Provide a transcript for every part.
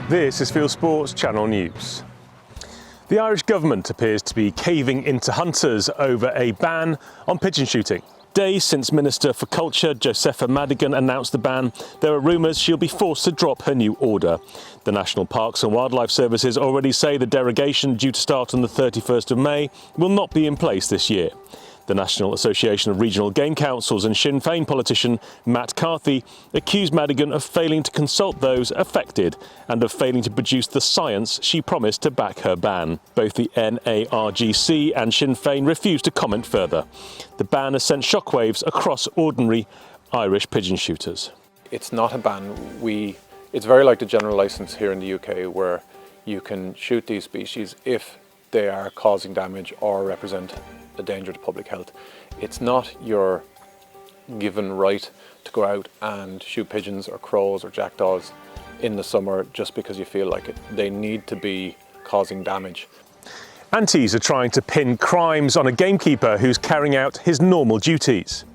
This is Fieldsports Channel News. The Irish government appears to be caving into hunters over a ban on pigeon shooting. Days since Minister for Culture Josepha Madigan announced the ban, there are rumours she'll be forced to drop her new order. The National Parks and Wildlife Services already say the derogation, due to start on the 31st of May, will not be in place this year. The National Association of Regional Game Councils and Sinn Féin politician Matt Carthy accused Madigan of failing to consult those affected and of failing to produce the science she promised to back her ban. Both the NARGC and Sinn Féin refused to comment further. The ban has sent shockwaves across ordinary Irish pigeon shooters. It's not a ban. It's very like the general licence here in the UK, where you can shoot these species if they are causing damage or represent a danger to public health. It's not your given right to go out and shoot pigeons or crows or jackdaws in the summer just because you feel like it. They need to be causing damage. Aunties are trying to pin crimes on a gamekeeper who's carrying out his normal duties.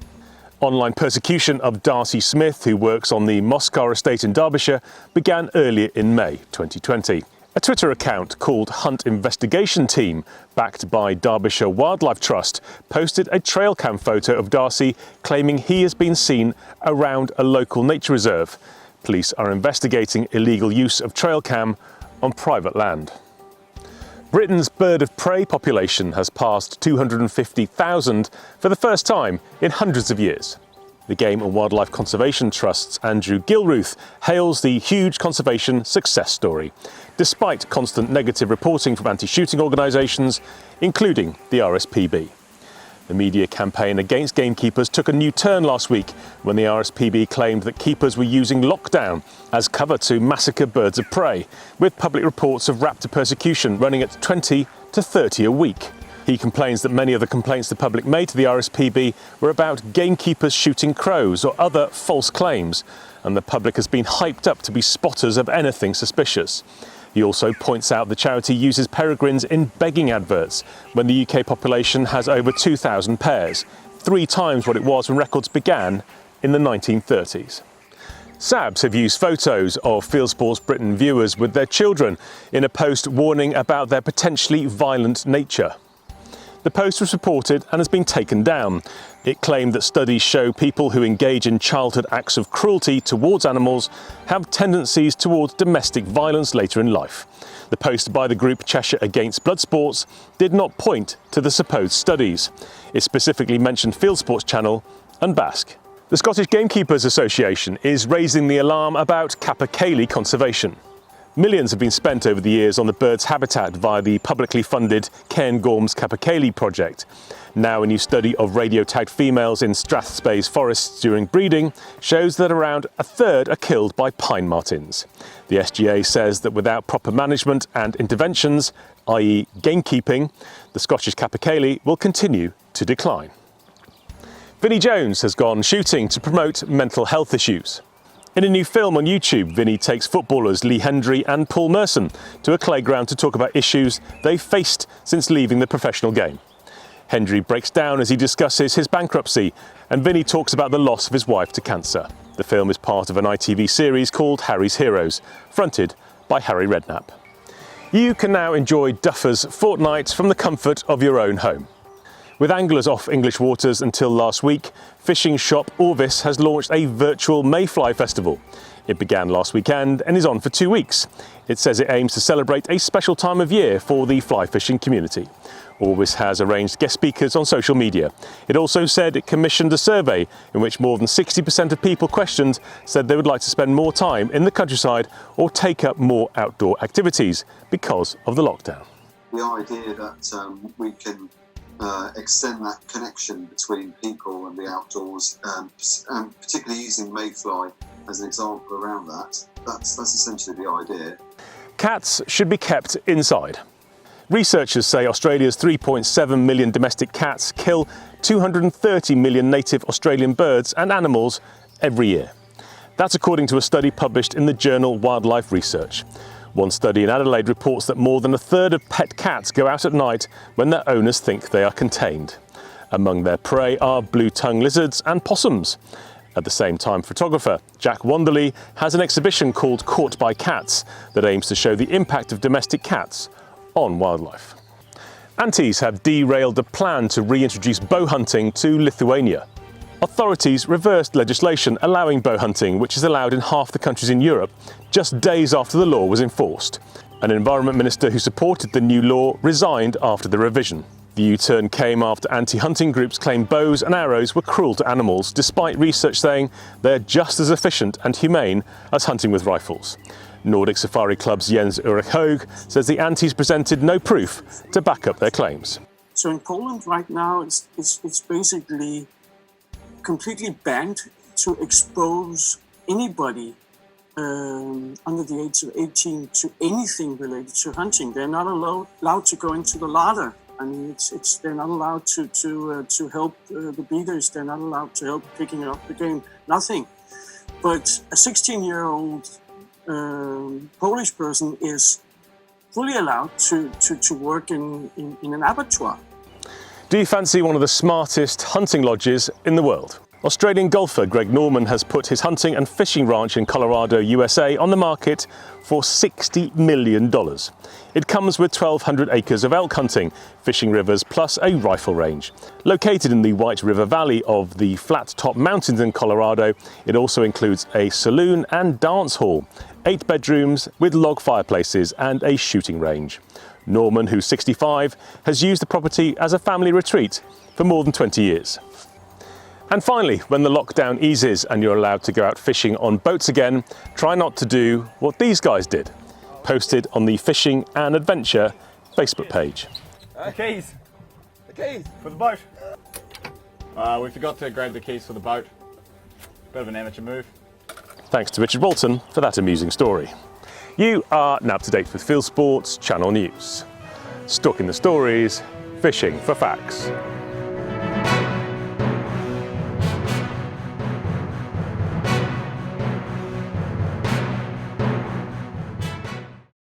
Online persecution of Darcy Smith, who works on the Moscar estate in Derbyshire, began earlier in May 2020. A Twitter account called Hunt Investigation Team, backed by Derbyshire Wildlife Trust, posted a trail cam photo of Darcy claiming he has been seen around a local nature reserve. Police are investigating illegal use of trail cam on private land. Britain's bird of prey population has passed 250,000 for the first time in hundreds of years. The Game and Wildlife Conservation Trust's Andrew Gilruth hails the huge conservation success story, despite constant negative reporting from anti-shooting organisations, including the RSPB. The media campaign against gamekeepers took a new turn last week when the RSPB claimed that keepers were using lockdown as cover to massacre birds of prey, with public reports of raptor persecution running at 20 to 30 a week. He complains that many of the complaints the public made to the RSPB were about gamekeepers shooting crows or other false claims, and the public has been hyped up to be spotters of anything suspicious. He also points out the charity uses peregrines in begging adverts when the UK population has over 2,000 pairs, 3 times what it was when records began in the 1930s. SABs have used photos of Fieldsports Britain viewers with their children in a post warning about their potentially violent nature. The post was reported and has been taken down. It claimed that studies show people who engage in childhood acts of cruelty towards animals have tendencies towards domestic violence later in life. The post by the group Cheshire Against Blood Sports did not point to the supposed studies. It specifically mentioned Fieldsports Channel and Basque. The Scottish Gamekeepers Association is raising the alarm about capercaillie conservation. Millions have been spent over the years on the bird's habitat via the publicly funded Cairngorms Capercaillie project. Now a new study of radio-tagged females in Strathspeys forests during breeding shows that around a third are killed by pine martins. The SGA says that without proper management and interventions, i.e. gamekeeping, the Scottish capercaillie will continue to decline. Vinnie Jones has gone shooting to promote mental health issues. In a new film on YouTube, Vinnie takes footballers Lee Hendry and Paul Merson to a playground to talk about issues they've faced since leaving the professional game. Hendry breaks down as he discusses his bankruptcy, and Vinnie talks about the loss of his wife to cancer. The film is part of an ITV series called Harry's Heroes, fronted by Harry Redknapp. You can now enjoy Duffer's Fortnight from the comfort of your own home. With anglers off English waters until last week, fishing shop Orvis has launched a virtual Mayfly festival. It began last weekend and is on for 2 weeks. It says it aims to celebrate a special time of year for the fly fishing community. Orvis has arranged guest speakers on social media. It also said it commissioned a survey in which more than 60% of people questioned said they would like to spend more time in the countryside or take up more outdoor activities because of the lockdown. The idea that we can extend that connection between people and the outdoors, and particularly using mayfly as an example around that. That's essentially the idea. Cats should be kept inside. Researchers say Australia's 3.7 million domestic cats kill 230 million native Australian birds and animals every year. That's according to a study published in the journal Wildlife Research. One study in Adelaide reports that more than a third of pet cats go out at night when their owners think they are contained. Among their prey are blue-tongued lizards and possums. At the same time, photographer Jack Wanderley has an exhibition called Caught by Cats that aims to show the impact of domestic cats on wildlife. Antis have derailed a plan to reintroduce bow hunting to Lithuania. Authorities reversed legislation allowing bow hunting, which is allowed in half the countries in Europe, just days after the law was enforced. An environment minister who supported the new law resigned after the revision. The U-turn came after anti-hunting groups claimed bows and arrows were cruel to animals, despite research saying they're just as efficient and humane as hunting with rifles. Nordic Safari Club's Jens Ulrich Hoeg says the Antis presented no proof to back up their claims. So in Poland right now, it's basically completely banned to expose anybody under the age of 18 to anything related to hunting. They're not allowed to go into the larder. I mean, they're not allowed to help the beaters. They're not allowed to help picking up the game. Nothing. But a 16-year-old Polish person is fully allowed to work in an abattoir. Do you fancy one of the smartest hunting lodges in the world? Australian golfer Greg Norman has put his hunting and fishing ranch in Colorado, USA on the market for $60 million. It comes with 1,200 acres of elk hunting, fishing rivers plus a rifle range. Located in the White River Valley of the flat-top mountains in Colorado, it also includes a saloon and dance hall, 8 bedrooms with log fireplaces and a shooting range. Norman, who's 65, has used the property as a family retreat for more than 20 years. And finally, when the lockdown eases and you're allowed to go out fishing on boats again, try not to do what these guys did. Posted on the Fishing and Adventure Facebook page. The keys for the boat. We forgot to grab the keys for the boat. Bit of an amateur move. Thanks to Richard Walton for that amusing story. You are now up to date with Fieldsports Channel News. Stalking the stories, fishing for facts.